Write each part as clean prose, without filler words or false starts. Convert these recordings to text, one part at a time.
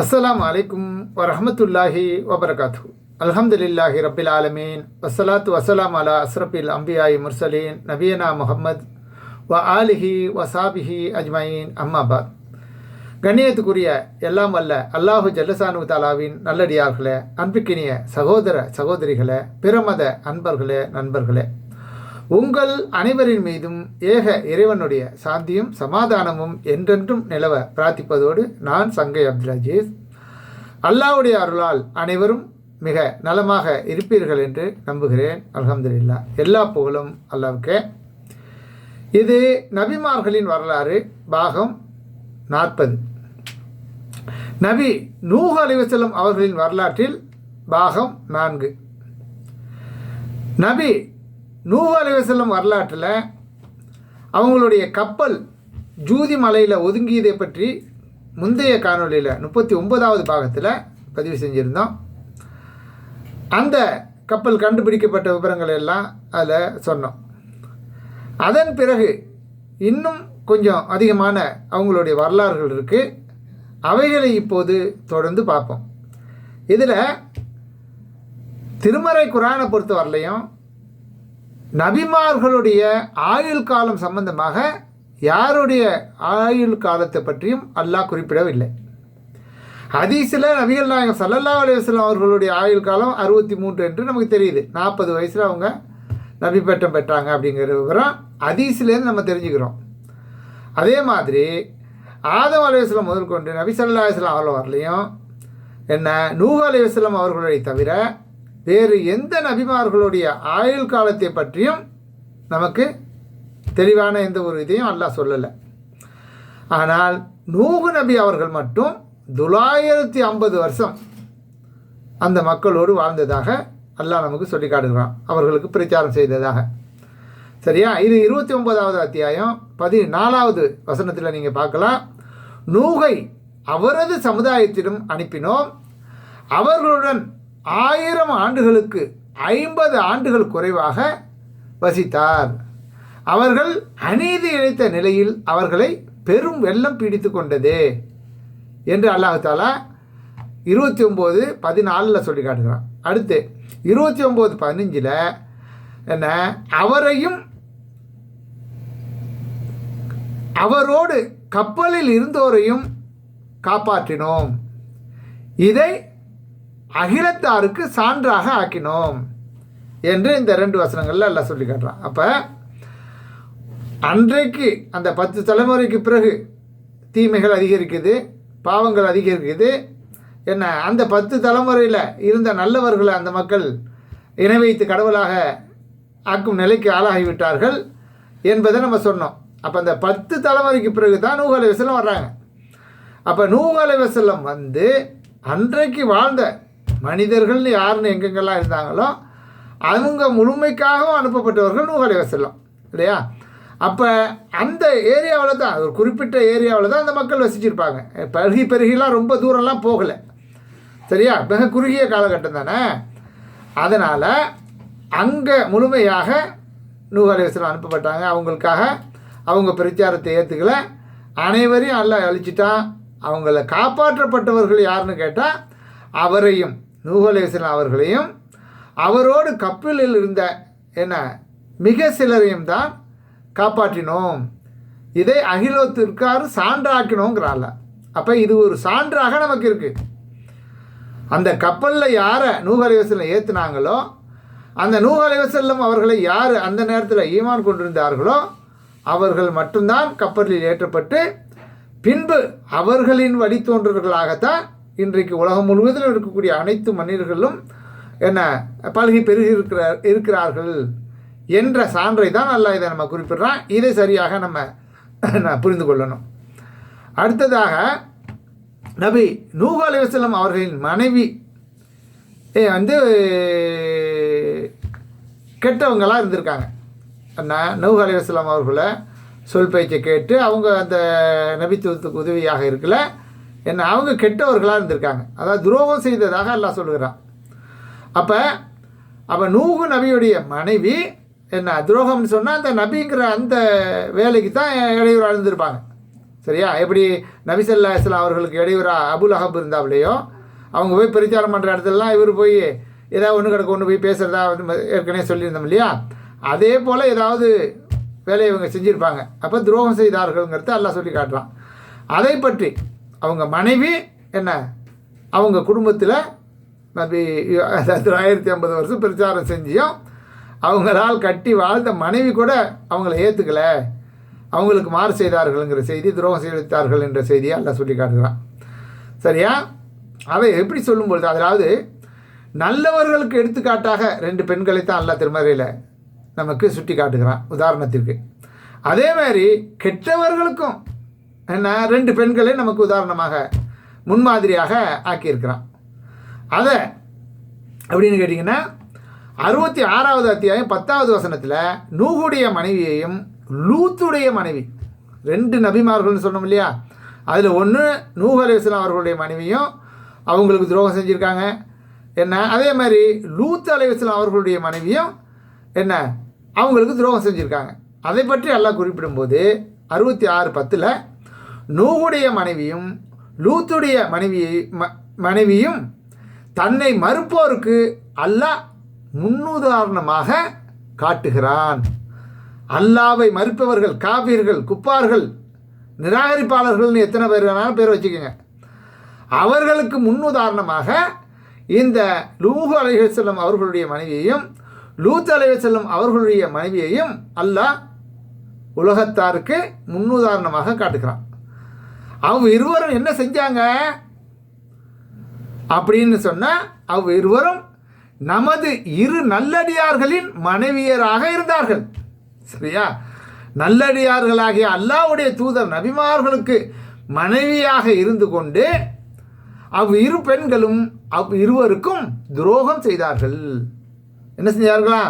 அஸ்ஸலாமு அலைக்கும் வரஹ்மத்துல்லாஹி வபரகாத்துஹு. அல்ஹம்துலில்லாஹி ரப்பில் ஆலமீன். வஸ்ஸலாத்து வஸ்ஸலாம் அலா அஸ்ரஃபில் அம்பியாய் முர்சலீன் நபியனா முஹம்மத் வ ஆலிஹி வசாபிஹி அஜ்மயீன். அம்மாபாத். கண்ணியத்துக்குரிய எல்லாம் வல்ல அல்லாஹு ஜல்லசானு தாலாவின் நல்லடியார்களே, அன்புக்கினிய சகோதர சகோதரிகளே, பிரமத அன்பர்களே, நண்பர்களே, உங்கள் அனைவரின் மீதும் ஏக இறைவனுடைய சாந்தியும் சமாதானமும் என்றென்றும் நிலவ பிரார்த்திப்பதோடு நான் சங்கை அப்துல் அஜீஸ். அல்லாஹ்வுடைய அருளால் அனைவரும் மிக நலமாக இருப்பீர்கள் என்று நம்புகிறேன். அல்ஹம்துலில்லாஹ். எல்லா புகழும் அல்லாஹ்வுக்கே. இது நபிமார்களின் வரலாறு பாகம் 40. நபி நூஹ் அலைஹிஸ்ஸலாம் அவர்களின் வரலாற்றில் பாகம் 4. நபி நூஹ் அலைஹிஸ்ஸலாம் வரலாற்றில் அவங்களுடைய கப்பல் ஜூதி மலையில் ஒதுங்கியதை பற்றி முந்தைய காணொலியில் 39வது பாகத்தில் பதிவு செஞ்சுருந்தோம். அந்த கப்பல் கண்டுபிடிக்கப்பட்ட விவரங்கள் எல்லாம் அதில் சொன்னோம். அதன் பிறகு இன்னும் கொஞ்சம் அதிகமான அவங்களுடைய வரலாறுகள் இருக்குது. அவைகளை இப்போது தொடர்ந்து பார்ப்போம். இதில் திருமறை குர்ஆனை பொறுத்த வரலையும் நபிமார்களுடைய ஆயுள் காலம் சம்பந்தமாக யாருடைய ஆயுள் காலத்தை பற்றியும் அல்லாஹ் குறிப்பிடவில்லை. ஹதீஸில் நபிகள் நாயகம் ஸல்லல்லாஹு அலைஹி வஸல்லம் அவர்களுடைய ஆயுள் காலம் 63 என்று நமக்கு தெரியுது. 40 வயசில் அவங்க நபி பட்டம் பெற்றாங்க அப்படிங்கிற விவரம் ஹதீஸ்லேருந்து நம்ம தெரிஞ்சுக்கிறோம். அதே மாதிரி ஆதம் அலைஹிஸ்ஸலாம் முதல் கொண்டு நபி ஸல்லல்லாஹு அலைஹி வஸல்லம் அவர்கள் வரலையும் என்ன நூஹ் அலைஹிஸ்ஸலாம் அவர்களை தவிர வேறு எந்த நபிமார்களுடைய ஆயுள் காலத்தை பற்றியும் நமக்கு தெளிவான எந்த ஒரு இதையும் அல்லாஹ் சொல்லலை. ஆனால் நூஹ் நபி அவர்கள் மட்டும் 950 வருஷம் அந்த மக்களோடு வாழ்ந்ததாக அல்லாஹ் நமக்கு சொல்லி காட்டுகிறான், அவர்களுக்கு பிரச்சாரம் செய்ததாக. சரியா? இது 29வது அத்தியாயம் 14வது வசனத்தில் நீங்கள் பார்க்கலாம். நூகை அவரது சமுதாயத்திடம் அனுப்பினோம், அவர்களுடன் 1000 ஆண்டுகளுக்கு 50 ஆண்டுகள் குறைவாக வசித்தார். அவர்கள் அநீதி இழைத்த நிலையில் அவர்களை பெரும் வெள்ளம் பீடித்து கொண்டதே என்று அல்லாஹ் தஆலா 29:14 சொல்லி காட்டுகிறான். அடுத்து 29:15 என்ன, அவரையும் அவரோடு கப்பலில் இருந்தோரையும் காப்பாற்றினோம், இதை அகிலத்தாருக்கு சான்றாக ஆக்கினோம் என்று இந்த 2 வசனங்களில் எல்லாம் சொல்லி காட்டுறான். அப்போ அன்றைக்கு அந்த 10 தலைமுறைக்கு பிறகு தீமைகள் அதிகரிக்குது, பாவங்கள் அதிகரிக்குது. என்ன, அந்த 10 தலைமுறையில் இருந்த நல்லவர்களை அந்த மக்கள் இணை வைத்து கடவுளாக ஆக்கும் நிலைக்கு ஆளாகிவிட்டார்கள் என்பதை நம்ம சொன்னோம். அப்போ அந்த 10 தலைமுறைக்கு பிறகு தான் நூஹ் அலைஹிஸ்ஸலாம் வர்றாங்க. அப்போ நூஹ் அலைஹிஸ்ஸலாம் வந்து அன்றைக்கு வாழ்ந்த மனிதர்கள்னு யாருன்னு எங்கெங்கெல்லாம் இருந்தாங்களோ அவங்க முழுமைக்காகவும் அனுப்பப்பட்டவர்கள் நூஹ் அலைஹிஸ்ஸலாம், இல்லையா? அப்போ அந்த ஏரியாவில் தான், ஒரு குறிப்பிட்ட ஏரியாவில் தான் அந்த மக்கள் வசிச்சிருப்பாங்க. பெருகிலாம் ரொம்ப தூரம்லாம் போகலை. சரியா? மிக குறுகிய காலகட்டம் தானே. அதனால் அங்கே முழுமையாக நூஹ் அலைஹிஸ்ஸலாம் அனுப்பப்பட்டாங்க. அவங்களுக்காக அவங்க பிரச்சாரத்தை ஏற்றுக்கலை, அனைவரையும் அல்லாஹ் அழிச்சிட்டான். அவங்கள காப்பாற்றப்பட்டவர்கள் யாருன்னு கேட்டால் அவரையும் நூஹ் அலைஹிஸ்ஸலாம் அவர்களையும் அவரோடு கப்பலில் இருந்த என்ன மிக சிலரையும் தான் காப்பாற்றினோம், இதை அகிலத்திற்காரு சான்றாக்கினோங்கிறாள். அப்போ இது ஒரு சான்றாக நமக்கு இருக்குது. அந்த கப்பலில் யாரை நூஹ் அலைஹிஸ்ஸலாம் ஏற்றுனாங்களோ, அந்த நூஹ் அலைஹிஸ்ஸலாம் அவர்களை யார் அந்த நேரத்தில் ஈமான் கொண்டிருந்தார்களோ அவர்கள் மட்டும்தான் கப்பலில் ஏற்றப்பட்டு பின்பு அவர்களின் வழித்தோன்றர்களாகத்தான் இன்றைக்கு உலகம் முழுவதிலும் இருக்கக்கூடிய அனைத்து மனிதர்களும் என்ன பல்கி பெருகி இருக்கிறார்கள் என்ற சான்றை தான் அல்லாஹ் இதை நம்ம குறிப்பிடுறான். இதை சரியாக நம்ம புரிந்து கொள்ளணும். அடுத்ததாக நபி நூஹ் அலைஹிஸ்ஸலாம் அவர்களின் மனைவி வந்து கெட்டவங்களாக இருந்திருக்காங்க. நூஹ் அலைஹிஸ்ஸலாம் அவர்களை சொல் பேச்சை கேட்டு அவங்க அந்த நபித்துவத்துக்கு உதவியாக இருக்கல, என்ன அவங்க கெட்டவர்களாக இருந்திருக்காங்க, அதாவது துரோகம் செய்ததாக அல்லாஹ் சொல்கிறான். அப்போ நூஹ் நபியுடைய மனைவி என்ன துரோகம்னு சொன்னால் அந்த நபிங்கிற அந்த வேலைக்கு தான் இடையூறு இருந்திருப்பாங்க. சரியா? எப்படி நபி ஸல்லல்லாஹு அலைஹி வஸல்லம் அவர்களுக்கு இடையூறா அபுல் அஹப் இருந்தாப்லையோ, அவங்க போய் பிரச்சாரம் பண்ணுற இடத்துலலாம் இவர் போய் ஏதாவது ஒன்று கிடக்க ஒன்று போய் பேசுகிறதா வந்து ஏற்கனவே சொல்லியிருந்தோம் இல்லையா? அதே போல் ஏதாவது வேலையை இவங்க செஞ்சுருப்பாங்க. அப்போ துரோகம் செய்தார்கள்ங்கிறத அல்லாஹ் சொல்லி காட்டுறான். அதை பற்றி அவங்க மனைவி என்ன, அவங்க குடும்பத்தில் நபி 1050 வருஷம் பிரச்சாரம் செஞ்சியும் அவங்களால் கட்டி வாழ்ந்த மனைவி கூட அவங்கள ஏற்றுக்கலை, அவங்களுக்கு மாறு செய்தார்கள்ங்கிற செய்தி, துரோகம் செய்தார்கள் என்ற செய்தியை அல்லாஹ் சொல்லி காட்டுகிறான். சரியா? அதை எப்படி சொல்லும்பொழுது, அதாவது நல்லவர்களுக்கு எடுத்துக்காட்டாக 2 பெண்களை தான் அல்லாஹ் திருமறையில் நமக்கு சுட்டி காட்டுகிறான் உதாரணத்திற்கு. அதே மாதிரி கெட்டவர்களுக்கும் என்ன 2 பெண்களை நமக்கு உதாரணமாக முன்மாதிரியாக ஆக்கியிருக்கிறான். அதை அப்படின்னு கேட்டிங்கன்னா 66வது அத்தியாயம் 10வது வசனத்தில் நூகுடைய மனைவியையும் லூத்துடைய மனைவி, 2 நபிமார்கள்னு சொன்னோம் இல்லையா? அதில் ஒன்று நூஹ் அலைஹிஸ்ஸலாம் அவர்களுடைய மனைவியும் அவங்களுக்கு துரோகம் செஞ்சுருக்காங்க என்ன, அதே மாதிரி லூத் அலைஹிஸ்ஸலாம் அவர்களுடைய மனைவியும் என்ன, அவங்களுக்கு துரோகம் செஞ்சுருக்காங்க. அதை பற்றி அல்லாஹ் குறிப்பிடும்போது 66:10 நூஹுடைய மனைவியும் லூத்துடைய மனைவியும் தன்னை மறுப்போருக்கு அல்லாஹ் முன்னுதாரணமாக காட்டுகிறான். அல்லாவை மறுப்பவர்கள், காபீர்கள், குப்பார்கள், நிராகரிப்பாளர்கள்னு எத்தனை பேர் வேணாலும் பேர் வச்சுக்கோங்க, அவர்களுக்கு முன்னுதாரணமாக இந்த நூஹ் அலைஹிஸ்ஸலாம் அவர்களுடைய மனைவியையும் லூத் அலைஹிஸ்ஸலாம் அவர்களுடைய மனைவியையும் அல்லாஹ் உலகத்தாருக்கு முன்னுதாரணமாக காட்டுகிறான். அவங்க இருவரும் என்ன செஞ்சாங்க அப்படின்னு சொன்னால், அவங்க இருவரும் நமது 2 நல்லடியார்களின் மனைவியராக இருந்தார்கள். சரியா? நல்லடியார்களாகிய அல்லாஹ்வுடைய தூதர் நபிமார்களுக்கு மனைவியாக இருந்து கொண்டு இரு பெண்களும் இருவருக்கும் துரோகம் செய்தார்கள். என்ன செஞ்சார்களா?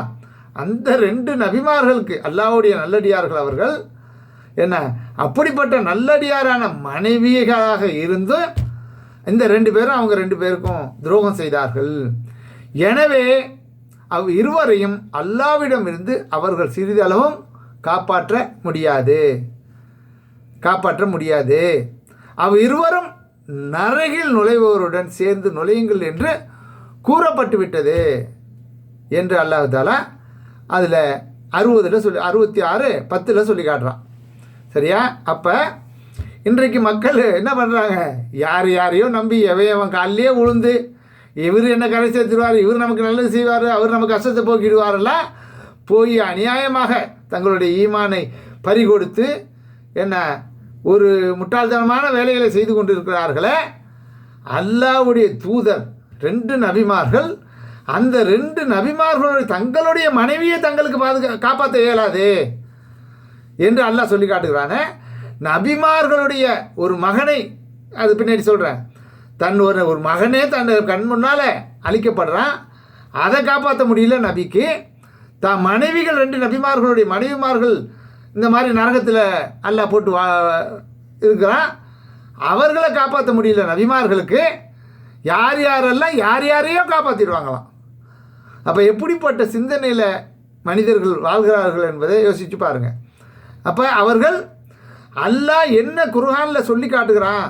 அந்த 2 நபிமார்களுக்கு, அல்லாஹ்வுடைய நல்லடியார்கள் அவர்கள் என்ன, அப்படிப்பட்ட நல்லடியாரான மனைவிகளாக இருந்து இந்த 2 பேரும் அவங்க 2 பேருக்கும் துரோகம் செய்தார்கள். எனவே இருவரையும் அல்லாஹ்விடமிருந்து அவர்கள் சிறிதளவும் காப்பாற்ற முடியாது. இருவரும் நரகில் நுழைவோருடன் சேர்ந்து நுழையுங்கள் என்று கூறப்பட்டு விட்டது என்று அல்லாஹ் தஆலா அதில் 66:10 சொல்லி காட்டுறான். சரியா? அப்போ இன்றைக்கு மக்கள் என்ன பண்ணுறாங்க, யாரையோ நம்பி எவன் காலிலே உழுந்து இவர் என்ன கரை சேர்த்துருவார், இவர் நமக்கு நல்லது செய்வார், அவர் நமக்கு கஷ்டத்தை போக்கிடுவாரெல்லாம் போய் அநியாயமாக தங்களுடைய ஈமானை பறிகொடுத்து என்ன ஒரு முட்டாள்தனமான வேலைகளை செய்து கொண்டிருக்கிறார்களே. அல்லாஹ்வுடைய தூதர் 2 நபிமார்கள், அந்த 2 நபிமார்களுடைய தங்களுடைய மனைவியை தங்களுக்கு காப்பாற்ற இயலாது என்று அல்லாஹ் சொல்லி காட்டுகிறானே. நபிமார்களுடைய ஒரு மகனை, அது பின்னாடி சொல்கிறேன், ஒரு மகனே தன் கண் முன்னால் அழிக்கப்படுறான், அதை காப்பாற்ற முடியல நபிக்கு. மனைவிகள் 2 நபிமார்களுடைய மனைவிமார்கள் இந்த மாதிரி நரகத்தில் அல்லாஹ் போட்டு இருக்கிறான், அவர்களை காப்பாற்ற முடியல நபிமார்களுக்கு. யாரெல்லாம் யாரையோ காப்பாற்றிடுவாங்களாம். அப்போ எப்படிப்பட்ட சிந்தனையில் மனிதர்கள் வாழ்கிறார்கள் என்பதை யோசித்து பாருங்கள். அப்போ அவர்கள் அல்லாஹ் என்ன குர்ஆனில் சொல்லி காட்டுகிறான்,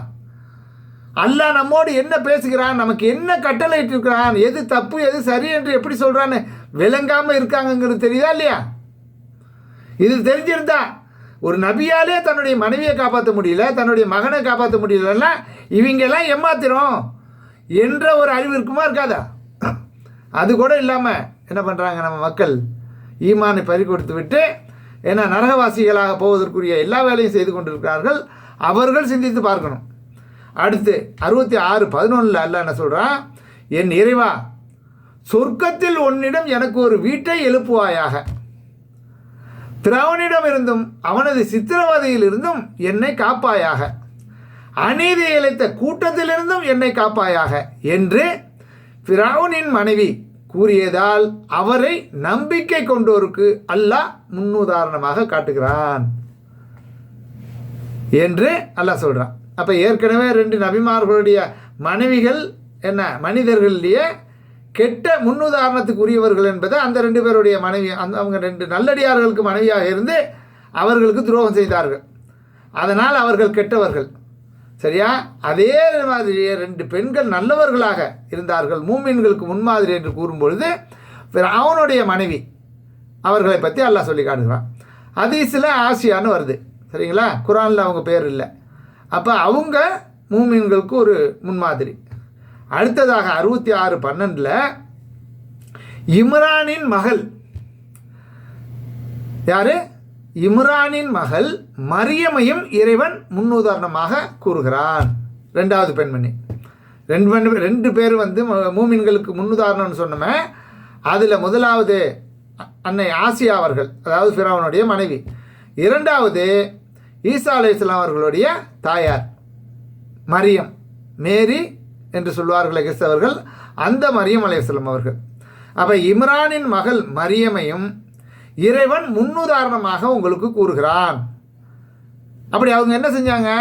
அல்லாஹ் நம்மோடு என்ன பேசுகிறான், நமக்கு என்ன கட்டளை இட்டிருக்கிறான், எது தப்பு எது சரி என்று எப்படி சொல்கிறான்னு விளங்காமல் இருக்காங்கங்கிறது தெரியுதா இல்லையா? இது தெரிஞ்சிருந்தா ஒரு நபியாலே தன்னுடைய மனைவியை காப்பாற்ற முடியல, தன்னுடைய மகனை காப்பாற்ற முடியலன்னா இவங்கெல்லாம் ஏமாத்திரும் என்ற ஒரு அறிவு இருக்குமா இருக்காதா? அது கூட இல்லாமல் என்ன பண்ணுறாங்க நம்ம மக்கள், ஈமானை பறி கொடுத்து விட்டு ஏன்னா நரகவாசிகளாக போவதற்குரிய எல்லா வேலையும் செய்து கொண்டிருக்கிறார்கள். அவர்கள் சிந்தித்து பார்க்கணும். அடுத்து 66:11 அல்லாஹ் என்ன சொல்கிறான், என் இறைவா, சொர்க்கத்தில் உன்னிடம் எனக்கு ஒரு வீட்டை எழுப்புவாயாக, பிறவனிடம் இருந்தும் அவனது சித்திரவதையில் இருந்தும் என்னை காப்பாயாக, அநீதி இழைத்த கூட்டத்திலிருந்தும் என்னை காப்பாயாக என்று பிறவுனின் மனைவி கூறியதால் அவரை நம்பிக்கை கொண்டோருக்கு அல்லாஹ் முன்னுதாரணமாக காட்டுகிறான் என்று அல்லாஹ் சொல்கிறான். அப்போ ஏற்கனவே 2 நபிமார்களுடைய மனைவிகள் என்ன மனிதர்களிலேயே கெட்ட முன்னுதாரணத்துக்கு உரியவர்கள் என்பதை அந்த 2 பேருடைய மனைவி, அவங்க 2 நல்லடியார்களுக்கு மனைவியாக இருந்து அவர்களுக்கு துரோகம் செய்தார்கள். அதனால் அவர்கள் கெட்டவர்கள். சரியா? அதே மாதிரியே 2 பெண்கள் நல்லவர்களாக இருந்தார்கள், மூமின்களுக்கு முன்மாதிரி என்று கூறும்பொழுது அவனுடைய மனைவி அவர்களை பற்றி அல்லாஹ் சொல்லி காட்டுகிறான். ஹதீஸில் ஆசியான்னு வருது. சரிங்களா? குரானில் அவங்க பேர் இல்லை. அப்போ அவங்க மூமின்களுக்கு ஒரு முன்மாதிரி. அடுத்ததாக 66:12 இம்ரானின் மகள் யாரு? இம்ரானின் மகள் மரியமையும் இறைவன் முன்னுதாரணமாக கூறுகிறான். 2வது பெண்மணி. 2 பேர் மூமின்களுக்கு முன்னுதாரணம்னு சொன்னோமே. அதில் முதலாவது அன்னை ஆசியா அவர்கள், அதாவது ஃபிரௌனுடைய மனைவி. 2வது ஈசா அலைஹிஸ்ஸலாம் அவர்களுடைய தாயார் மரியம், மேரி என்று சொல்வார்கள் கிறிஸ்தவர்கள், அந்த மரியம் அலைஹிஸ்ஸலாம் அவர்கள். அப்போ இம்ரானின் மகள் மரியமையும் இறைவன் முன்னுதாரணமாக உங்களுக்கு கூறுகிறான். அப்படி அவங்க என்ன செஞ்சாங்க?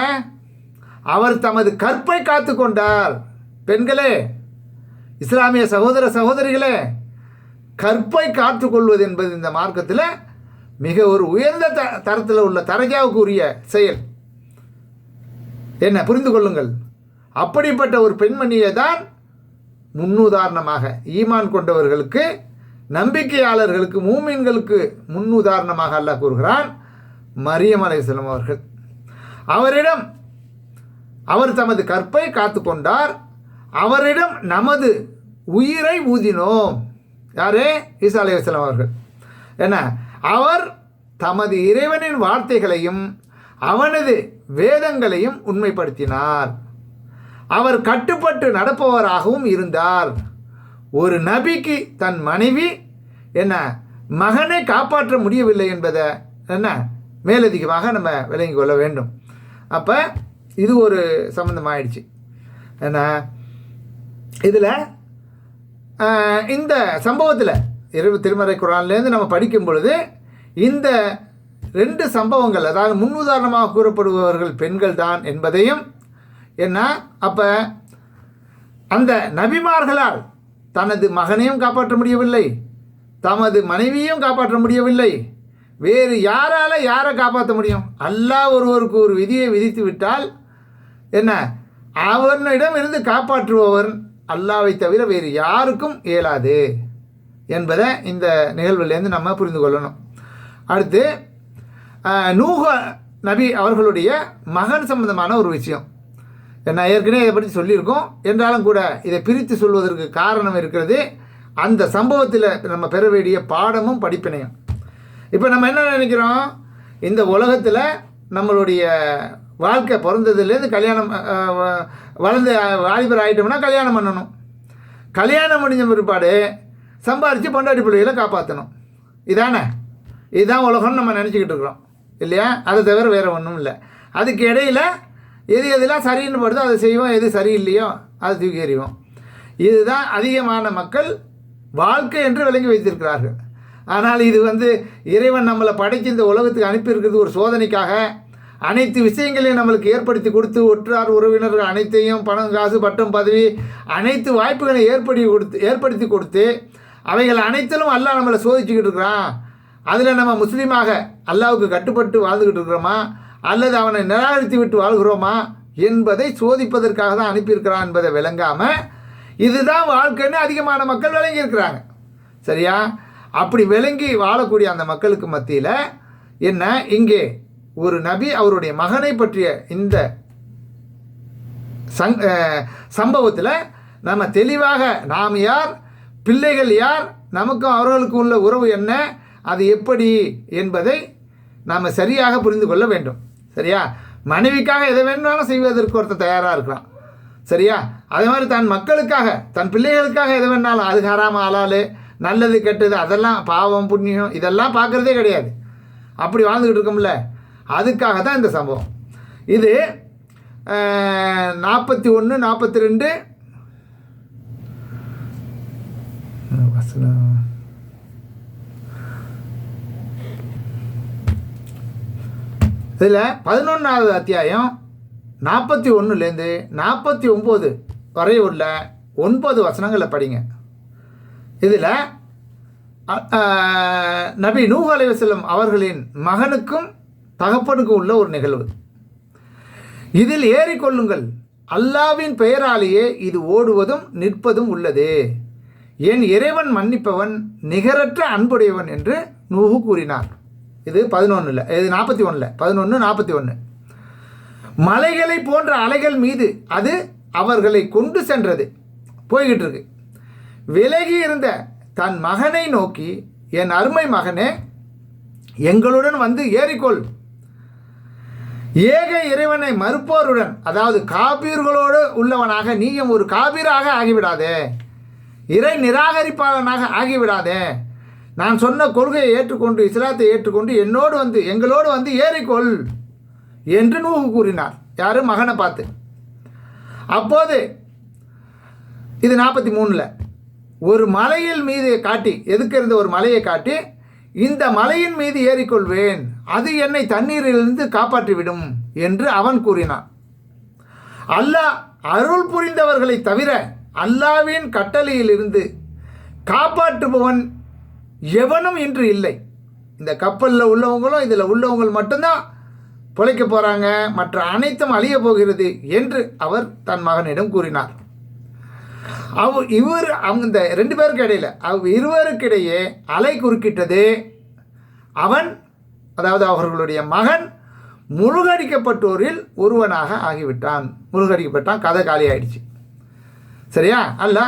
அவர் தமது கற்பை காத்து கொண்டார். பெண்களே, இஸ்லாமிய சகோதர சகோதரிகளே, கற்பை காத்துக்கொள்வது என்பது இந்த மார்க்கத்தில் மிக ஒரு உயர்ந்த தரத்தில் உள்ள தரஜாவுக்கு உரிய செயல். என்ன புரிந்து கொள்ளுங்கள். அப்படிப்பட்ட ஒரு பெண்மணியை தான் முன்னுதாரணமாக ஈமான் கொண்டவர்களுக்கு, நம்பிக்கையாளர்களுக்கு, மூமின்களுக்கு முன்னுதாரணமாக அல்லாஹ் கூறுகிறான். மரியம் அலைஹிஸ்ஸலாம் அவர்கள், அவரிடம் அவர் தமது கற்பை காத்து கொண்டார், அவரிடம் நமது உயிரை ஊதினோம். யாரே? ஈசா அலைஹிஸ்ஸலாம் அவர்கள். என்ன? அவர் தமது இறைவனின் வார்த்தைகளையும் அவனது வேதங்களையும் உண்மைப்படுத்தினார். அவர் கட்டுப்பட்டு நடப்பவராகவும் இருந்தார். ஒரு நபிக்கு தன் மனைவி என்ன மகனை காப்பாற்ற முடியவில்லை என்பதை என்ன மேலதிகமாக நம்ம விளங்கி கொள்ள வேண்டும். அப்போ இது ஒரு சம்பந்தமாயிடுச்சு. என்ன இதில் இந்த சம்பவத்தில் திருமறை குர்ஆன்லேருந்து நம்ம படிக்கும் பொழுது இந்த 2 சம்பவங்கள், அதாவது முன்னுதாரணமாக கூறப்படுபவர்கள் பெண்கள் தான் என்பதையும், என்ன அப்போ அந்த நபிமார்களால் தனது மகனையும் காப்பாற்ற முடியவில்லை, தமது மனைவியையும் காப்பாற்ற முடியவில்லை, வேறு யாரால் யாரை காப்பாற்ற முடியும்? அல்லாஹ் ஒருவருக்கு ஒரு விதியை விதித்து விட்டால் என்ன அவனிடம் இருந்து காப்பாற்றுபவர் அல்லாஹ்வை தவிர வேறு யாருக்கும் இயலாது என்பதை இந்த நிகழ்வுலேருந்து நம்ம புரிந்து கொள்ளணும். அடுத்து நூஹ் நபி அவர்களுடைய மகன் சம்பந்தமான ஒரு விஷயம். நான் ஏற்கனவே இதை பற்றி சொல்லியிருக்கோம். என்றாலும் கூட இதை பிரித்து சொல்வதற்கு காரணம் இருக்கிறது. அந்த சம்பவத்தில் நம்ம பெற வேண்டிய பாடமும் படிப்பினையும். இப்போ நம்ம என்ன நினைக்கிறோம்? இந்த உலகத்தில் நம்மளுடைய வாழ்க்கை பிறந்ததுலேருந்து கல்யாணம் வளர்ந்து வாலிபர் ஆகிட்டோம்னா கல்யாணம் பண்ணணும். கல்யாணம் முடிஞ்ச பிற்பாடு சம்பாரித்து பொண்டாட்டி பிள்ளைகளை காப்பாற்றணும். இதுதான் உலகம்னு நம்ம நினச்சிக்கிட்டு இருக்கிறோம் இல்லையா? அதை தவிர வேறு ஒன்றும் இல்லை. அதுக்கு இடையில் எதெல்லாம் சரின்னு படுதோ அதை செய்வோம், எது சரியில்லையோ அதை தூக்கி எறிவோம். இதுதான் அதிகமான மக்கள் வாழ்க்கை என்று விளங்கி வைத்திருக்கிறார்கள். ஆனால் இது இறைவன் நம்மளை படைத்து இந்த உலகத்துக்கு அனுப்பியிருக்கிறது ஒரு சோதனைக்காக. அனைத்து விஷயங்களையும் நம்மளுக்கு ஏற்படுத்தி கொடுத்து, ஒற்றார் உறவினர்கள் அனைத்தையும், பணம் காசு பட்டம் பதவி அனைத்து வாய்ப்புகளை ஏற்படுத்தி கொடுத்து அவைகள் அனைத்திலும் அல்லாஹ் நம்மளை சோதிச்சுக்கிட்டு இருக்கிறான். அதில் நம்ம முஸ்லீமாக அல்லாஹ்வுக்கு கட்டுப்பட்டு வாழ்ந்துக்கிட்டு இருக்கிறோமா அல்லது அவனை நிராகரித்து விட்டு வாழ்கிறோமா என்பதை சோதிப்பதற்காக தான் அனுப்பியிருக்கிறான் என்பதை விளங்காமல் இதுதான் வாழ்க்கைன்னு அதிகமான மக்கள் விளங்கியிருக்கிறாங்க. சரியா? அப்படி விளங்கி வாழக்கூடிய அந்த மக்களுக்கு மத்தியில் என்ன இங்கே ஒரு நபி அவருடைய மகனை பற்றிய இந்த சம்பவத்தில் நம்ம தெளிவாக நாம் யார், பிள்ளைகள் யார், நமக்கும் அவர்களுக்கும் உள்ள உறவு என்ன, அது எப்படி என்பதை நாம் சரியாக புரிந்து கொள்ள வேண்டும். சரியா? மனைவிக்காக எதை வேணும்னாலும் செய்வதற்கு ஒருத்தர் தயாராக இருக்கலாம். சரியா? அதே மாதிரி தன் மக்களுக்காக, தன் பிள்ளைகளுக்காக எதை வேணாலும், அது ஹராம ஹலாலு, நல்லது கெட்டது, அதெல்லாம் பாவம் புண்ணியம் இதெல்லாம் பார்க்குறதே கிடையாது. அப்படி வாழ்ந்துக்கிட்டு இருக்கோம்ல, அதுக்காக தான் இந்த சம்பவம். இது 41, 42 வசனம். இதில் 11வது அத்தியாயம் 41லேருந்து 49 வரை உள்ள 9 வசனங்களை படிங்க. இதில் நபி நூஹ் அலைஹிஸ்ஸலாம் அவர்களின் மகனுக்கும் தகப்பனுக்கும் உள்ள ஒரு நிகழ்வு. இதில் ஏறிக்கொள்ளுங்கள், அல்லாவின் பெயராலேயே இது ஓடுவதும் நிற்பதும் உள்ளது. என் இறைவன் மன்னிப்பவன், நிகரற்ற அன்புடையவன் என்று நூஹு கூறினார். இது 11 இது 41 11 41. மலைகளை போன்ற அலைகள் மீது அது அவர்களை கொண்டு சென்றது, போய்கிட்டு இருக்கு. விலகி இருந்த தன் மகனை நோக்கி, என் அருமை மகனே, எங்களுடன் வந்து ஏறிக்கொள். ஏக இறைவனை மறுப்போருடன், அதாவது காபீர்களோடு உள்ளவனாக நீயும் ஒரு காபீராக ஆகிவிடாதே, இறை நிராகரிப்பாளனாக ஆகிவிடாதே. நான் சொன்ன கொள்கையை ஏற்றுக்கொண்டு, இஸ்லாத்தை ஏற்றுக்கொண்டு எங்களோடு வந்து ஏறிக்கொள் என்று நூஹு கூறினார். யாரு? மகனை பார்த்து. அப்போது இது 43 ஒரு மலையில் மீது காட்டி, எதுக்கு இருந்த ஒரு மலையை காட்டி, இந்த மலையின் மீது ஏறிக்கொள்வேன், அது என்னை தண்ணீரிலிருந்து காப்பாற்றிவிடும் என்று அவன் கூறினான். அல்லாஹ் அருள் புரிந்தவர்களை தவிர அல்லாவின் கட்டளையிலிருந்து காப்பாற்றுபவன் எவனும் இன்று இல்லை. இந்த கப்பலில் உள்ளவங்களும் இதில் உள்ளவங்க மட்டும்தான் பிழைக்க போகிறாங்க, மற்ற அனைத்தும் அழிய போகிறது என்று அவர் தன் மகனிடம் கூறினார். இந்த 2 பேருக்கு இடையில், இருவருக்கிடையே அலை குறுக்கிட்டது. அதாவது அவர்களுடைய மகன் முழுகடிக்கப்பட்டோரில் ஒருவனாக ஆகிவிட்டான். முழுகடிக்கப்பட்டான், கதை காலி ஆயிடுச்சு. சரியா? அல்ல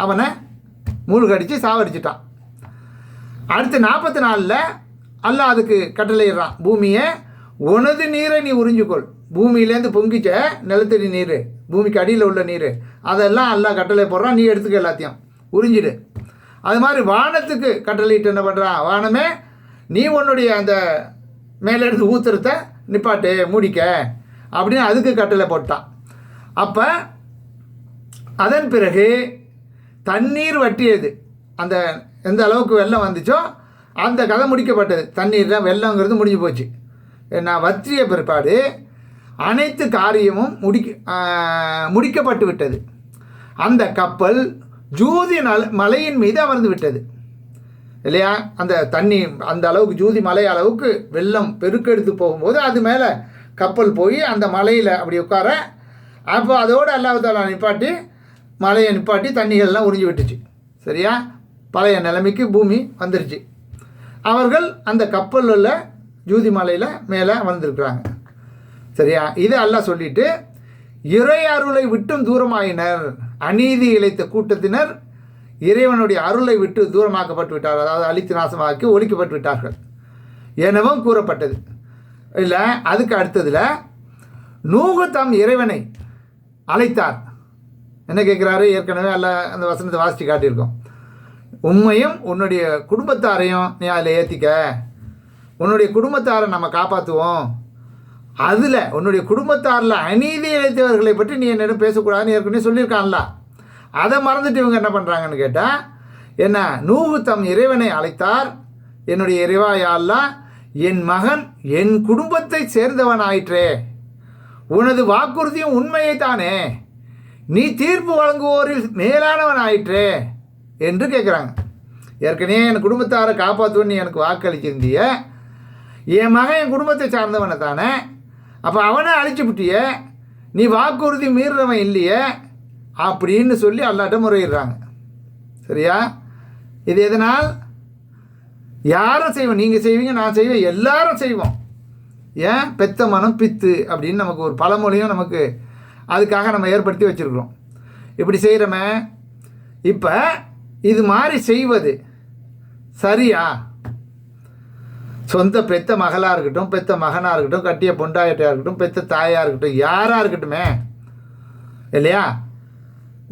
அவனை முழுகடித்து சாவடிச்சிட்டான். அடுத்து 44 அல்லாஹ் அதுக்கு கட்டளையிடுறான், பூமியை உனது நீரை நீ உறிஞ்சிக்கொள். பூமியிலேருந்து பொங்கிச்ச நிலத்தடி நீர், பூமிக்கு அடியில் உள்ள நீர், அதெல்லாம் அல்லாஹ் கட்டளை போடுறான், நீ எடுத்துக்க, எல்லாத்தையும் உறிஞ்சிடு. அது மாதிரி வானத்துக்கு கட்டளையிட்டு என்ன பண்ணுறான், வானமே நீ உன்னுடைய அந்த மேலே எடுத்து ஊத்துறத நிப்பாட்டு, மூடிக்க அப்படின்னு அதுக்கு கட்டளை போட்டான். அப்போ அதன் பிறகு தண்ணீர் வற்றியது. அந்த எந்த அளவுக்கு வெள்ளம் வந்துச்சோ அந்த கதை முடிக்கப்பட்டது. தண்ணீரில் வெள்ளங்கிறது முடிஞ்சு போச்சு. நான் வற்றிய பிற்பாடு அனைத்து காரியமும் முடிக்கப்பட்டு விட்டது. அந்த கப்பல் ஜூதி மலையின் மீது அமர்ந்து விட்டது இல்லையா? அந்த தண்ணி அந்த அளவுக்கு, ஜூதி மலை அளவுக்கு வெள்ளம் பெருக்கெடுத்து போகும்போது அது மேலே கப்பல் போய் அந்த மலையில் அப்படி உட்கார, அப்போ அதோடு அல்லாஹ் தஆலா நிப்பாட்டி, மலையை நிப்பாட்டி தண்ணிகள்லாம் உறிஞ்சி விட்டுச்சு. சரியா? பழைய நிலைமைக்கு பூமி வந்துருச்சு. அவர்கள் அந்த கப்பலில் ஜூதி மலையில் மேலே வந்திருக்கிறாங்க. சரியா? இது அல்லாஹ் சொல்லிட்டு, இறை அருளை விட்டும் தூரமாயினர், அநீதி இழைத்த கூட்டத்தினர் இறைவனுடைய அருளை விட்டு தூரமாக்கப்பட்டு விட்டார்கள், அதாவது அழித்து நாசமாக்கி ஒழிக்கப்பட்டு விட்டார்கள் எனவும் கூறப்பட்டது. இல்லை, அதுக்கு அடுத்ததில் நூஹு தம் இறைவனை அழைத்தார். என்ன கேட்குறாரு? ஏற்கனவே அல்லாஹ் அந்த வசனத்தை வாசித்து காட்டியிருக்கோம். உண்மையும் உன்னுடைய குடும்பத்தாரையும் நீ அதில் ஏற்றிக்க, உன்னுடைய குடும்பத்தாரை நம்ம காப்பாற்றுவோம், அதில் உன்னுடைய குடும்பத்தாரில் அநீதி இழைத்தவர்களை பற்றி நீ என்னிடம் பேசக்கூடாதுன்னு ஏற்கனவே சொல்லியிருக்கான்ல. அதை மறந்துட்டு இவங்க என்ன பண்ணுறாங்கன்னு கேட்டால், என்ன, நூஹு தம் இறைவனை அழைத்தார், என்னுடைய இறைவா யா அல்லாஹ், என் மகன் என் குடும்பத்தை சேர்ந்தவன் ஆயிற்றே, உனது வாக்குறுதியும் உண்மையை தானே, நீ தீர்ப்பு வழங்குவோரில் மேலானவன் ஆயிற்றே என்று கேட்குறாங்க. ஏற்கனவே என் குடும்பத்தாரை காப்பாற்றுவன்னு நீ எனக்கு வாக்களிச்சிருந்திய, என் மகன் என் குடும்பத்தை சார்ந்தவனை தானே, அப்போ அவனை அழிச்சு விட்டிய, நீ வாக்குறுதி மீறுறவன் இல்லையே அப்படின்னு சொல்லி அல்லாட்ட முறையிடுறாங்க. சரியா? இது எதனால்? யாரும் செய்வோம், நீங்கள் செய்வீங்க, நான் செய்வேன், எல்லாரும் செய்வோம். ஏன்? பெத்த மனம் பித்து அப்படின்னு நமக்கு ஒரு பழமொழியும் நமக்கு அதுக்காக நம்ம ஏற்படுத்தி வச்சுருக்கிறோம். இப்படி செய்கிறோமே. இப்போ இது மாதிரி செய்வது சரியா? சொந்த பெத்த மகளாக இருக்கட்டும், பெத்த மகனாக இருக்கட்டும், கட்டிய பொண்டாயிட்டாக இருக்கட்டும், பெத்த தாயாக இருக்கட்டும், யாராக இருக்கட்டுமே இல்லையா?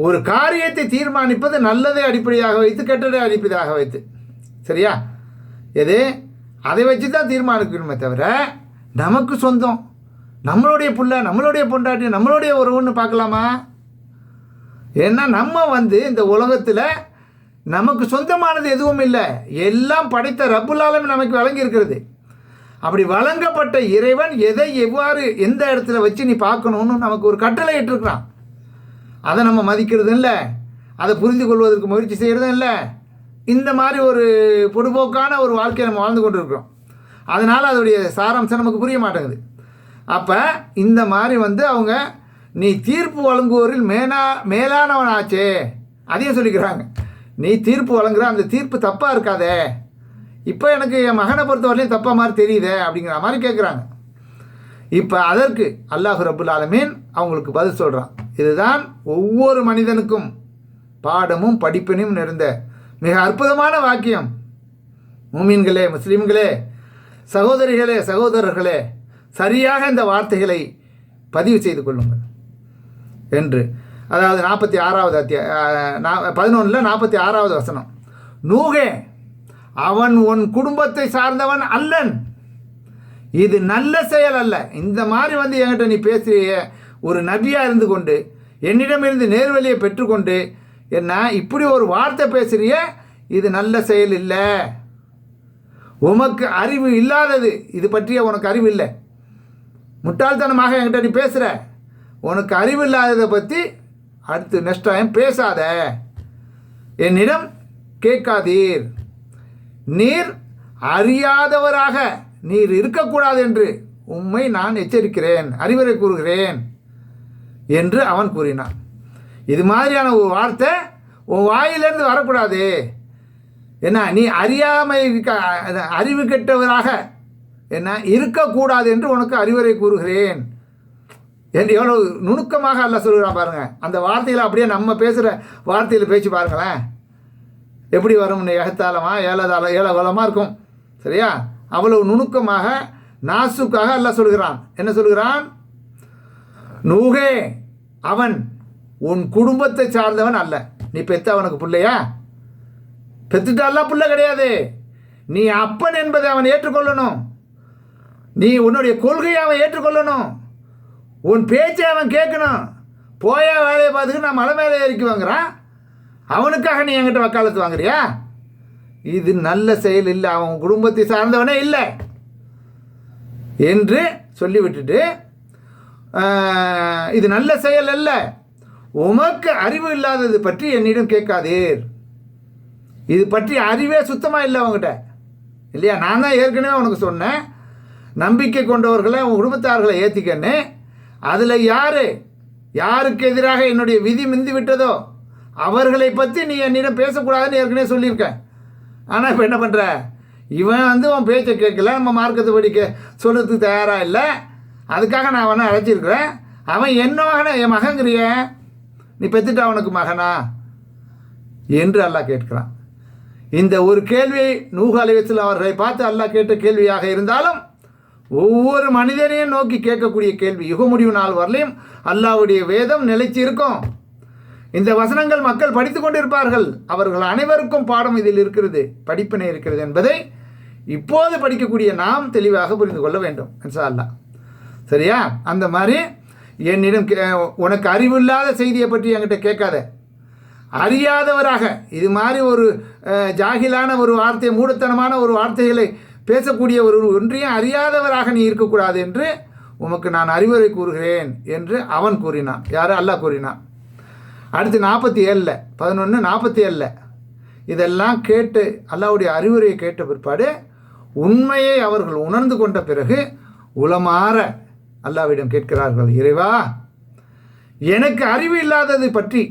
ஒரு காரியத்தை தீர்மானிப்பது நல்லதை அடிப்படையாக வைத்து, கெட்டதை அடிப்படையாக வைத்து. சரியா? எது? அதை வச்சு தான் தீர்மானிக்கணுமே தவிர, நமக்கு சொந்தம், நம்மளுடைய புள்ள, நம்மளுடைய பொண்டாட்டி, நம்மளுடைய உறவுன்னு பார்க்கலாமா? ஏன்னா நம்ம இந்த உலகத்தில் நமக்கு சொந்தமானது எதுவும் இல்லை, எல்லாம் படைத்த ரப்புல் ஆலமீன் நமக்கு வழங்கி இருக்கிறது. அப்படி வழங்கப்பட்ட இறைவன் எதை எவ்வாறு எந்த இடத்துல வச்சு நீ பார்க்கணும்னு நமக்கு ஒரு கட்டளை இட்டிருக்கிறான். அதை நம்ம மதிக்கிறதும் இல்லை, அதை புரிந்து கொள்வதற்கு முயற்சி செய்கிறதும் இல்லை. இந்த மாதிரி ஒரு பொடுபோக்கான ஒரு வாழ்க்கையை நம்ம வாழ்ந்து கொண்டு இருக்கிறோம். அதனால் அதோடைய சாராம்சம் நமக்கு புரிய மாட்டேங்குது. அப்போ இந்த மாதிரி அவங்க நீ தீர்ப்பு வழங்குவோரில் மேலானவனாச்சே அதையும் சொல்லிக்கிறாங்க. நீ தீர்ப்பு வழங்குற அந்த தீர்ப்பு தப்பாக இருக்காதே, இப்போ எனக்கு என் மகனை பொறுத்தவரையிலையும் தப்பாக மாதிரி தெரியுதே அப்படிங்கிற மாதிரி கேட்குறாங்க. இப்போ அதற்கு அல்லாஹ் ரப்புல் ஆலமீன் அவங்களுக்கு பதில் சொல்கிறான். இதுதான் ஒவ்வொரு மனிதனுக்கும் பாடமும் படிப்பினையும் நிறைந்த மிக அற்புதமான வாக்கியம். மூமின்களே, முஸ்லீம்களே, சகோதரிகளே, சகோதரர்களே, சரியாக இந்த வார்த்தைகளை பதிவு செய்து கொள்ளுங்கள் என்று. அதாவது 46வது அத்தியாயம் 11 46வது வசனம். நூகே, அவன் உன் குடும்பத்தை சார்ந்தவன் அல்லன், இது நல்ல செயல் அல்ல. இந்த மாதிரி என்கிட்ட நீ பேசுறிய, ஒரு நபியாக இருந்து கொண்டு என்னிடமிருந்து நேர்வழியை பெற்றுக்கொண்டு என்ன இப்படி ஒரு வார்த்தை பேசுறிய, இது நல்ல செயல் இல்லை. உமக்கு அறிவு இல்லாதது, இது பற்றிய உனக்கு அறிவு இல்லை. முட்டாள்தனமாக என்கிட்ட நீ பேசுகிற, உனக்கு அறிவு இல்லாததை பற்றி அடுத்து நெக்ஸ்ட் டைம் பேசாத, என்னிடம் கேட்காதீர். நீர் அறியாதவராக நீர் இருக்கக்கூடாது என்று உம்மை நான் எச்சரிக்கிறேன், அறிவுரை கூறுகிறேன் என்று அவன் கூறினான். இது மாதிரியான ஒரு வார்த்தை உன் வாயிலிருந்து வரக்கூடாது. என்ன, நீ அறிவு கெட்டவராக என்ன இருக்கக்கூடாது என்று உனக்கு அறிவுரை கூறுகிறேன் என்று எவ்வளோ நுணுக்கமாக அல்லாஹ் சொல்கிறான் பாருங்கள். அந்த வார்த்தைகளை அப்படியே நம்ம பேசுகிற வார்த்தையில் பேச்சு பாருங்களேன், எப்படி வரும், எகத்தாளமா ஏழகோலமாக இருக்கும். சரியா? அவ்வளவு நுணுக்கமாக நாசுக்காக அல்லாஹ் சொல்கிறான். என்ன சொல்கிறான்? நூகே, அவன் உன் குடும்பத்தை சார்ந்தவன் அல்ல. நீ பெத்த அவனுக்கு பிள்ளையா? பெத்துட்டாலாம் பிள்ளை கிடையாது. நீ அப்பன் என்பதை அவன் ஏற்றுக்கொள்ளணும். நீ உன்னுடைய கொள்கையை அவன் ஏற்றுக்கொள்ளணும். உன் பேச்சை அவன் கேட்கணும். போய வேலையை பார்த்துக்கிட்டு நான் மலை மேலே ஏறிக்கி வாங்குறான், அவனுக்காக நீ என்கிட்ட வக்காலத்து வாங்குறியா? இது நல்ல செயல் இல்லை, அவன் குடும்பத்தை சார்ந்தவனே இல்லை என்று சொல்லிவிட்டுட்டு, இது நல்ல செயல் அல்ல, உமக்கு அறிவு இல்லாதது பற்றி என்னிடம் கேட்காதீர். இது பற்றி அறிவே சுத்தமாக இல்லை அவங்ககிட்ட, இல்லையா? நான் தான் ஏற்கனவே உனக்கு சொன்னேன், நம்பிக்கை கொண்டவர்களை உன் குடும்பத்தார்களை ஏற்றிக்கன்னு. அதில் யாருக்கு எதிராக என்னுடைய விதி மிந்தி விட்டதோ அவர்களை பற்றி நீ என்னிடம் பேசக்கூடாதுன்னு ஏற்கனவே சொல்லியிருக்கேன். ஆனால் இப்போ என்ன பண்ணுற, இவன் உன் பேச்சை கேட்கல, நம்ம மார்க்கத்தை படிக்க சொல்கிறதுக்கு தயாராக இல்லை, அதுக்காக நான் அவனை அழைச்சிருக்கிறேன். அவன் என்ன மகனை, என் மகங்கிறிய, நீ பெற்றுட்ட அவனுக்கு மகனா என்று அல்லாஹ் கேட்கிறான். இந்த ஒரு கேள்வி நூஹ் அலைஹிஸ்ஸலாம் அவர்களை பார்த்து அல்லாஹ் கேட்ட கேள்வியாக இருந்தாலும் ஒவ்வொரு மனிதனையும் நோக்கி கேட்கக்கூடிய கேள்வி. யுக முடிவு நாள் வரலையும் அல்லாஹ்வுடைய வேதம் நிலைச்சி இருக்கும். இந்த வசனங்கள் மக்கள் படித்து கொண்டிருப்பார்கள். அவர்கள் அனைவருக்கும் பாடம் இதில் இருக்கிறது, படிப்பினை இருக்கிறது என்பதை இப்போது படிக்கக்கூடிய நாம் தெளிவாக புரிந்து கொள்ள வேண்டும் இன்ஷா அல்லாஹ். சரியா? அந்த மாதிரி என்னிடம் உனக்கு அறிவில்லாத செய்தியை பற்றி என்கிட்ட கேட்காத. அறியாதவராக இது மாதிரி ஒரு ஜாகிலான ஒரு வார்த்தை, மூடத்தனமான ஒரு வார்த்தைகளை பேசக்கூடிய ஒரு ஒன்றையும் அறியாதவராக நீ இருக்கக்கூடாது என்று உமக்கு நான் அறிவுரை கூறுகிறேன் என்று அவன் கூறினான். யார்? அல்லாஹ் கூறினான். அடுத்து 47 11:47 இதெல்லாம் கேட்டு அல்லாஹ்வுடைய அறிவுரையை கேட்ட பிற்பாடு உண்மையை அவர்கள் உணர்ந்து கொண்ட பிறகு உளமாற அல்லாஹ்விடம் கேட்கிறார்கள், இறைவா, எனக்கு அறிவு இல்லாதது பற்றி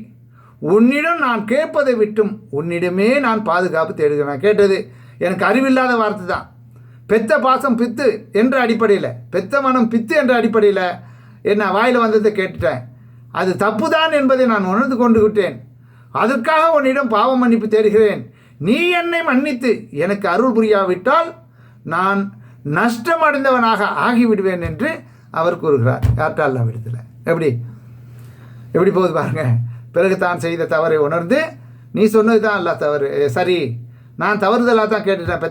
உன்னிடம் நான் கேட்பதை விட்டும் உன்னிடமே நான் பாதுகாப்பு தேடுகிறேன். கேட்டது எனக்கு அறிவில்லாத வார்த்தை தான். பெத்த பாசம் பித்து என்ற அடிப்படையில், பெத்த மனம் பித்து என்ற அடிப்படையில் என்ன வாயில் வந்ததை கேட்டுட்டேன். அது தப்பு தான் என்பதை நான் உணர்ந்து கொண்டு விட்டேன். அதற்காக உன்னிடம் பாவ மன்னிப்பு தேடுகிறேன். நீ என்னை மன்னித்து எனக்கு அருள் புரியாவிட்டால் நான் நஷ்டமடைந்தவனாக ஆகிவிடுவேன் என்று அவர் கூறுகிறார். யார்கிட்ட? அல்லாஹ்விடத்தில். எப்படி போகுது பாருங்க. பிறகு தான் செய்த தவறை உணர்ந்து, நீ சொன்னது தான் அல்லாஹ் தவறு, சரி, நான் தவறுதலாக தான் கேட்டுட்டேன்,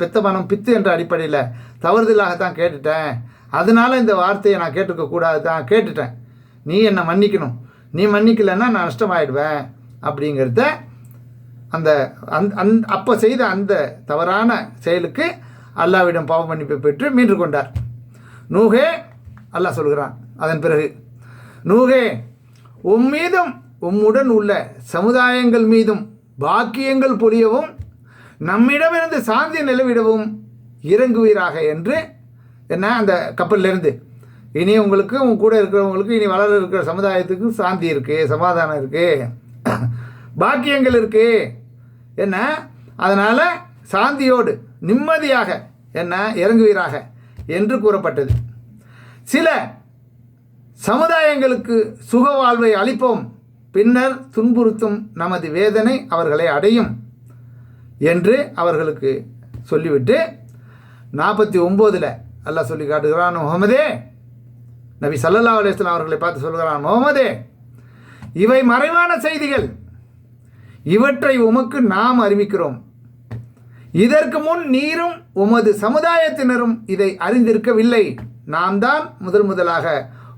பெத்த மனம் பித்து என்ற அடிப்படையில் தவறுதலாகத்தான் கேட்டுட்டேன், அதனால் இந்த வார்த்தையை நான் கேட்டுக்கக்கூடாது தான் கேட்டுட்டேன், நீ என்னை மன்னிக்கணும், நீ மன்னிக்கலைன்னா நான் நஷ்டமாயிடுவேன் அப்படிங்கிறத அந்த அப்போ செய்த அந்த தவறான செயலுக்கு அல்லாஹ்விடம் பாவ மன்னிப்பை பெற்று மீண்டு கொண்டார். நூகே, அல்லாஹ் சொல்கிறான் அதன் பிறகு, நூகே, உம்மீதும் உம்முடன் உள்ள சமுதாயங்கள் மீதும் பாக்கியங்கள் பொழியவும் நம்மிடமிருந்து சாந்தி நிலவிடவும் இறங்குவீராக என்று என்ன அந்த கப்பலிலிருந்து இனி உங்களுக்கு உங்க கூட இருக்கிறவங்களுக்கு இனி வளர இருக்கிற சமுதாயத்துக்கு சாந்தி இருக்குது, சமாதானம் இருக்குது, பாக்கியங்கள் இருக்குது. என்ன அதனால் சாந்தியோடு நிம்மதியாக என்ன இறங்குவீராக என்று கூறப்பட்டது. சில சமுதாயங்களுக்கு சுக வாழ்வை அளிப்போம், பின்னர் துன்புறுத்தும் நமது வேதனை அவர்களை அடையும் என்று அவர்களுக்கு சொல்லிவிட்டு 49 அல்லாஹ் சொல்லி காட்டுகிறான், முகமதே, நபி ஸல்லல்லாஹு அலைஹி வஸல்லம் அவர்களை பார்த்து சொல்கிறான், முகமதே, இவை மறைவான செய்திகள், இவற்றை உமக்கு நாம் அறிவிக்கிறோம். இதற்கு முன் நீரும் உமது சமுதாயத்தினரும் இதை அறிந்திருக்கவில்லை. நாம் தான் முதலாக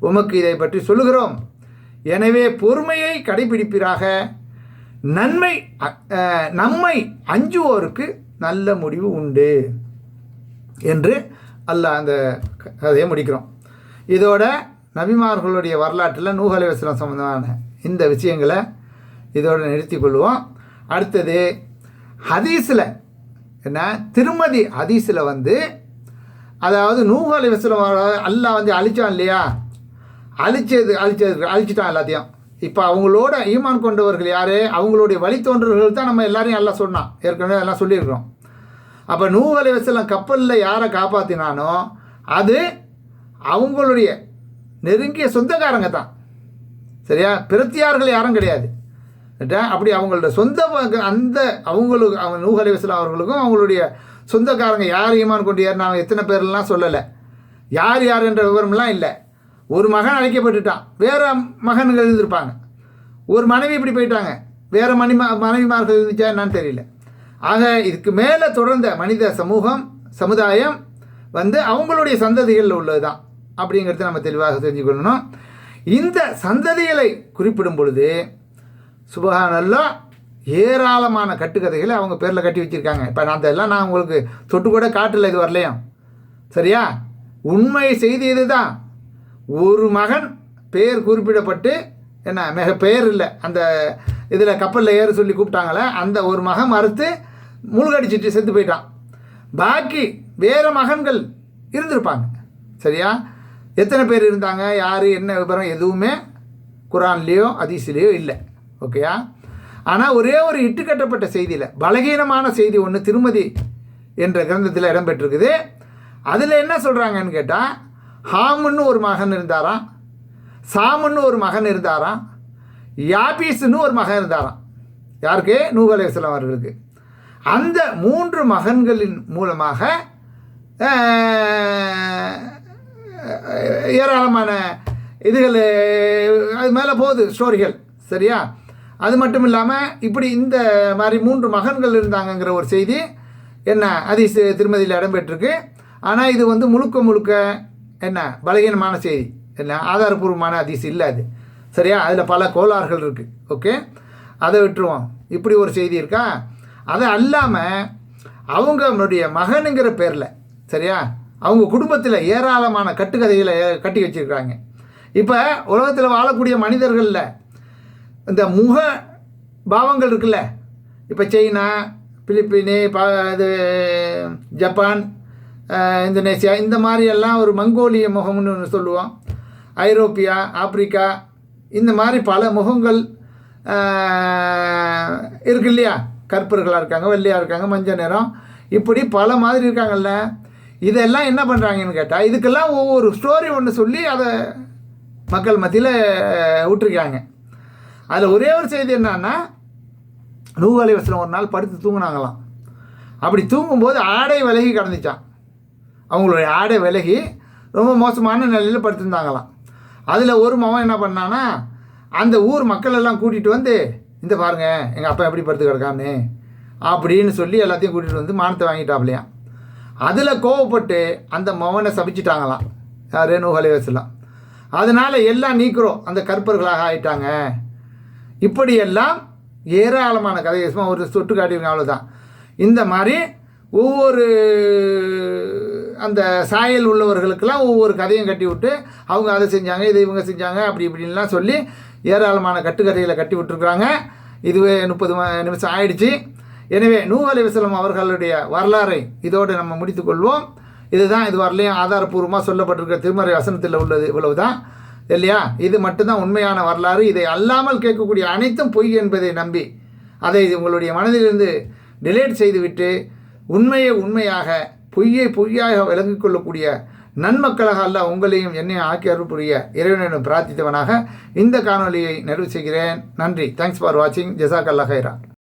உமக்கு இதை பற்றி சொல்லுகிறோம். எனவே பொறுமையை கடைபிடிப்பீராக. நம்மை அஞ்சுவோருக்கு நல்ல முடிவு உண்டு என்று அல்லாஹ் அந்த கதையை முடிக்கிறோம். இதோட நபிமார்களுடைய வரலாற்றில் நூஹ் அலைஹிஸ்ஸலாம் சம்பந்தமான இந்த விஷயங்களை இதோடு நிறுத்தி கொள்வோம். அடுத்தது ஹதீஸில் என்ன, திருமதி ஹதீஸில் அதாவது நூஹ் அலைஹிஸ்ஸலாம் அல்லாஹ் அழிச்சான் இல்லையா, அழிச்சிட்டான் எல்லாத்தையும். இப்போ அவங்களோட ஈமான் கொண்டவர்கள் யார், அவங்களுடைய வழித்தோன்றர்கள் தான் நம்ம எல்லாரையும் எல்லாம் சொன்னான், ஏற்கனவே எல்லாம் சொல்லியிருக்கிறோம். அப்போ நூஹ் அலைஹிஸ்ஸலாம் கப்பலில் யாரை காப்பாற்றினானோ அது அவங்களுடைய நெருங்கிய சொந்தக்காரங்க தான், சரியா, பிரத்தியார்கள் யாரும் கிடையாது. அப்படி அவங்களோட சொந்த அந்த அவங்களுக்கு நூஹ் அலைஹிஸ்ஸலாம் அவர்களுக்கும் அவங்களுடைய சொந்தக்காரங்க யார் ஈமான் கொண்டு ஏறினாங்க எத்தனை பேர்லாம் சொல்லலை, யார் யார் என்ற விவரம்லாம் இல்லை. ஒரு மகன் அழைக்கப்பட்டுட்டான், வேறு மகன்கள் இருந்திருப்பாங்க. ஒரு மனைவி இப்படி போயிட்டாங்க, வேறு மனைவிமார்கள் இருந்துச்சா என்னான்னு தெரியல. ஆக இதுக்கு மேலே தொடர்ந்த மனித சமுதாயம் அவங்களுடைய சந்ததிகளில் உள்ளது தான் அப்படிங்கிறத நம்ம தெளிவாக தெரிஞ்சுக்கொள்ளணும். இந்த சந்ததிகளை குறிப்பிடும் பொழுது சுப்ஹானல்லாஹ் ஏராளமான கட்டுக்கதைகளை அவங்க பேரில் கட்டி வச்சுருக்காங்க. இப்போ நான் உங்களுக்கு தொட்டு கூட காட்டல, இது வரலையும், சரியா. உண்மை செய்தி இது தான். ஒரு மகன் பேர் குறிப்பிடப்பட்டு என்ன பெயர் இல்லை, அந்த இதில் கப்பலில் ஏற சொல்லி கூப்பிட்டாங்களே, அந்த ஒரு மகன் மறுத்து மூழ்கடிச்சிட்டு செத்து போயிட்டான். பாக்கி வேறு மகன்கள் இருந்திருப்பாங்க, சரியா. எத்தனை பேர் இருந்தாங்க, யார், என்ன விவரம் எதுவுமே குரான்லேயோ ஹதீஸ்லேயோ இல்லை, ஓகேயா. ஆனால் ஒரே ஒரு இட்டுக்கட்டப்பட்ட செய்தியில் பலகீனமான செய்தி ஒன்று திருமதி என்ற கிரந்தத்தில் இடம்பெற்றிருக்குது. அதில் என்ன சொல்கிறாங்கன்னு கேட்டால், ஹாமுன்னு ஒரு மகன் இருந்தாராம், சாமுன்னு ஒரு மகன் இருந்தாராம், யாபீஸ்ன்னு ஒரு மகன் இருந்தாராம். யாருக்கு? நூஹ் அலைஹிஸ்ஸலாம் அவர்களுக்கு. அந்த 3 மகன்களின் மூலமாக ஏராளமான இதுகள் அது மேலே போகுது ஸ்டோரிகள், சரியா. அது மட்டும் இல்லாமல் இப்படி இந்த மாதிரி 3 மகன்கள் இருந்தாங்கங்கிற ஒரு செய்தி என்ன ஹதீஸ் திருமதியில் இடம்பெற்றிருக்கு. ஆனால் இது முழுக்க என்ன பலகீனமான செய்தி, என்ன ஆதாரபூர்வமான ஹதீஸ் இல்லை அது, சரியா. அதில் பல கோளாறுகள் இருக்குது, ஓகே, அதை விட்டுருவோம். இப்படி ஒரு செய்தி இருக்கா. அதை அல்லாமல் அவங்களுடைய மகனுங்கிற பேரில், சரியா, அவங்க குடும்பத்தில் ஏராளமான கட்டுக்கதைகளை கட்டி வச்சுருக்காங்க. இப்போ உலகத்தில் வாழக்கூடிய மனிதர்களில் இந்த முக பாவங்கள் இருக்குல்ல, இப்போ சைனா, பிலிப்பீனு, இது ஜப்பான், இந்தோனேசியா, இந்த மாதிரி எல்லாம் ஒரு மங்கோலிய முகம்னு ஒன்று சொல்லுவோம். ஐரோப்பியா, ஆப்பிரிக்கா, இந்த மாதிரி பல முகங்கள் இருக்கு இல்லையா. கருப்பர்களாக இருக்காங்க, வெள்ளையாக இருக்காங்க, மஞ்சள் நிறம், இப்படி பல மாதிரி இருக்காங்கல்ல. இதெல்லாம் என்ன பண்ணுறாங்கன்னு கேட்டால், இதுக்கெல்லாம் ஒவ்வொரு ஸ்டோரி ஒன்று சொல்லி அதை மக்கள் மத்தியில் விட்டுருக்காங்க. அதில் ஒரே ஒரு செய்தி என்னன்னா, நூஹ் அலைஹிஸ்ஸலாம் ஒரு நாள் படுத்து தூங்கினாங்களாம். அப்படி தூங்கும்போது ஆடை விலகி கிடந்துச்சான். அவங்களுடைய ஆடை விலகி ரொம்ப மோசமான நிலையில் படுத்திருந்தாங்களாம். அதில் ஒரு மகன் என்ன பண்ணான்னா, அந்த ஊர் மக்கள் எல்லாம் கூட்டிகிட்டு இந்த பாருங்கள் எங்கள் அப்பா எப்படி படுத்து கிடக்கான்னு அப்படின்னு சொல்லி எல்லாத்தையும் கூட்டிகிட்டு மானத்தை வாங்கிட்டாப்லையாம். அதில் கோவப்பட்டு அந்த மகனை சபிச்சிட்டாங்களாம். யார்? நூஹ் அலைஹிஸ்ஸலாம். அதனால் எல்லாம் நீக்கிறோம், அந்த கற்பர்களாக ஆகிட்டாங்க. இப்படியெல்லாம் ஏராளமான கதையை சும்மா ஒரு சொட்டு காட்டியிருக்காங்க, அவ்வளோதான். இந்த மாதிரி ஒவ்வொரு அந்த சாயல் உள்ளவர்களுக்கெல்லாம் ஒவ்வொரு கதையும் கட்டி விட்டு அவங்க அதை செஞ்சாங்க, இதை இவங்க செஞ்சாங்க, அப்படி இப்படின்லாம் சொல்லி ஏராளமான கட்டுக்கதைகளை கட்டி விட்டுருக்குறாங்க. இதுவே 30 நிமிஷம் ஆயிடுச்சு. எனவே நூஹ் அலைஹிஸ்ஸலாம் அவர்களுடைய வரலாறை இதோடு நம்ம முடித்துக்கொள்வோம். இதுதான் இது வரலையும் ஆதாரப்பூர்வமாக சொல்லப்பட்டிருக்கிற திருமறை வசனத்தில் உள்ளது, இவ்வளவுதான் இல்லையா? இது மட்டும்தான் உண்மையான வரலாறு. இதை அல்லாமல் கேட்கக்கூடிய அனைத்தும் பொய் என்பதை நம்பி அதை உங்களுடைய மனதிலிருந்து டிலேட் செய்துவிட்டு உண்மையை உண்மையாக பொய்யை பொய்யாக விளங்கிக் கொள்ளக்கூடிய நன்மக்களாக அல்லாஹ் உங்களையும் என்னையும் ஆக்கி அருள் புரிய இறைவனிடம் பிரார்த்தித்தவனாக இந்த காணொலியை நிறைவு செய்கிறேன். நன்றி. தேங்க்ஸ் ஃபார் வாட்சிங். ஜஸாக் அல்லாஹ் ஹைரா.